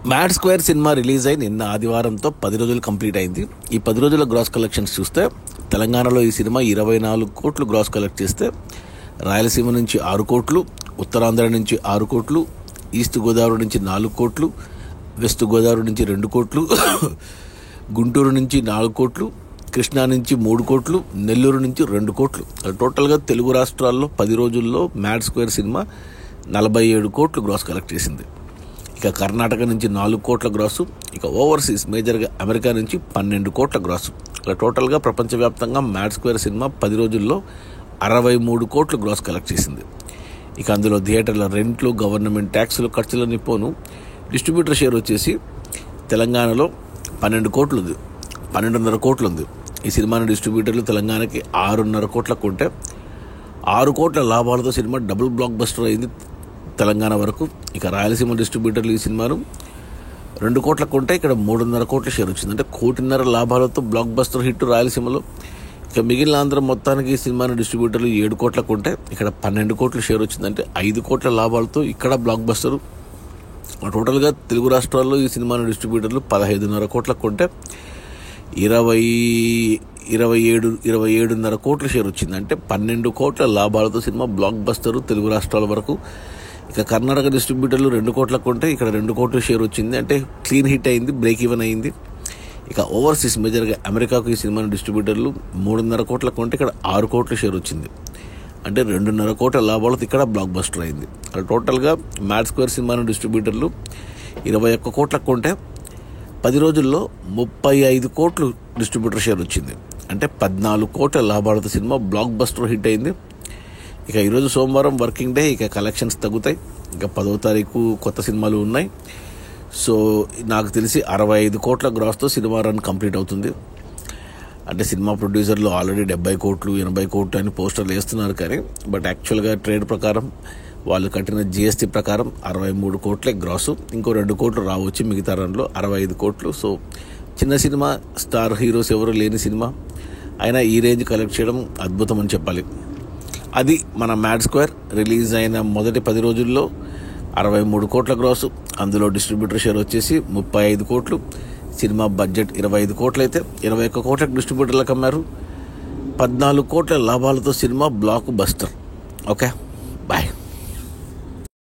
Mad square cinema release అయి నిన్న ఆదివారంతో 10 రోజులు కంప్లీట్ అయింది. ఈ 10 రోజుల గ్రాస్ కలెక్షన్స్ చూస్తే తెలంగాణలో ఈ సినిమా 24 కోట్లు గ్రాస్ కలెక్ట్ చేస్తే, రాయలసీమ నుంచి 6 కోట్లు, ఉత్తరాంధ్ర నుంచి 6 కోట్లు, ఈస్ట్ గోదావరి నుంచి 4 కోట్లు, వెస్ట్ గోదావరి నుంచి 2 కోట్లు, గుంటూరు నుంచి 4 కోట్లు, కృష్ణా నుంచి 3 కోట్లు, నెల్లూరు నుంచి 2 కోట్లు. టోటల్గా తెలుగు రాష్ట్రాల్లో 10 రోజుల్లో మ్యాడ్ స్క్వేర్ సినిమా 47 కోట్లు గ్రాస్ కలెక్ట్ చేసింది. ఇక కర్ణాటక నుంచి 4 కోట్ల గ్రాసు, ఇక ఓవర్సీస్ మేజర్గా అమెరికా నుంచి 12 కోట్ల గ్రాసు. ఇలా టోటల్గా ప్రపంచవ్యాప్తంగా మ్యాడ్ స్క్వేర్ సినిమా 10 రోజుల్లో 63 కోట్లు గ్రాస్ కలెక్ట్ చేసింది. ఇక అందులో థియేటర్ల రెంట్లు, గవర్నమెంట్ ట్యాక్సులు, ఖర్చులన్నీ పోను డిస్ట్రిబ్యూటర్ షేర్ వచ్చేసి తెలంగాణలో 12 కోట్లు ఉంది, 12.5 కోట్లు ఉంది. ఈ సినిమాని డిస్ట్రిబ్యూటర్లు తెలంగాణకి 6.5 కోట్లకు కొంటే 6 కోట్ల లాభాలతో సినిమా డబుల్ బ్లాక్ బస్టర్ అయింది తెలంగాణ వరకు. ఇక రాయలసీమ డిస్ట్రిబ్యూటర్లు ఈ సినిమాను 2 కోట్లకు కొంటే ఇక్కడ 3.5 కోట్ల షేర్ వచ్చింది. అంటే 1.5 కోటి లాభాలతో బ్లాక్ బస్టర్ హిట్ రాయలసీమలో. ఇక మిగిలిన ఆంధ్ర మొత్తానికి ఈ సినిమాను డిస్ట్రిబ్యూటర్లు 7 కోట్లకు కొంటే ఇక్కడ 12 కోట్ల షేర్ వచ్చింది. అంటే 5 కోట్ల లాభాలతో ఇక్కడ బ్లాక్ బస్టరు. టోటల్గా తెలుగు రాష్ట్రాల్లో ఈ సినిమాను డిస్ట్రిబ్యూటర్లు 15.5 కోట్లకు కొంటే 27.5 కోట్ల షేర్ వచ్చింది. అంటే 12 కోట్ల లాభాలతో సినిమా బ్లాక్ బస్టరు తెలుగు రాష్ట్రాల వరకు. ఇక కర్ణాటక డిస్ట్రిబ్యూటర్లు 2 కోట్లకు కొంటే ఇక్కడ 2 కోట్ల షేర్ వచ్చింది. అంటే క్లీన్ హిట్ అయింది, బ్రేక్ ఈవెన్ అయింది. ఇక ఓవర్సీస్ మేజర్గా అమెరికాకు ఈ సినిమాను డిస్ట్రిబ్యూటర్లు 3.5 కోట్లకు కొంటే ఇక్కడ 6 కోట్ల షేర్ వచ్చింది. అంటే 2.5 కోట్ల లాభాలతో ఇక్కడ బ్లాక్ బస్టర్ అయింది. టోటల్గా మ్యాడ్ స్క్వేర్ సినిమాను డిస్ట్రిబ్యూటర్లు 21 కోట్లకు కొంటే 10 రోజుల్లో 35 కోట్లు డిస్ట్రిబ్యూటర్ షేర్ వచ్చింది. అంటే 14 కోట్ల లాభాలతో సినిమా బ్లాక్ బస్టర్ హిట్ అయింది. ఇక ఈరోజు సోమవారం వర్కింగ్ డే, ఇక కలెక్షన్స్ తగ్గుతాయి. ఇక 10వ తారీఖు కొత్త సినిమాలు ఉన్నాయి. సో నాకు తెలిసి 65 కోట్ల గ్రాస్తో సినిమా రన్ కంప్లీట్ అవుతుంది. అంటే సినిమా ప్రొడ్యూసర్లు ఆల్రెడీ 70 కోట్లు 80 కోట్లు అని పోస్టర్లు వేస్తున్నారు. కానీ బట్ యాక్చువల్గా ట్రేడ్ ప్రకారం వాళ్ళు కట్టిన జిఎస్టీ ప్రకారం 63 కోట్లే గ్రాసు. ఇంకో 2 కోట్లు రావచ్చు మిగతా రన్లో 65 కోట్లు. సో చిన్న సినిమా, స్టార్ హీరోస్ ఎవరు లేని సినిమా అయినా ఈ రేంజ్ కలెక్ట్ చేయడం అద్భుతం అని చెప్పాలి. అది మన మ్యాడ్ స్క్వేర్ రిలీజ్ అయిన మొదటి 10 రోజుల్లో 63 కోట్ల గ్రాసు. అందులో డిస్ట్రిబ్యూటర్ షేర్ వచ్చేసి 35 కోట్లు. సినిమా బడ్జెట్ 25 కోట్లు అయితే 21 కోట్లకు డిస్ట్రిబ్యూటర్లకు అమ్మారు. 14 కోట్ల లాభాలతో సినిమా బ్లాక్ బస్టర్. ఓకే.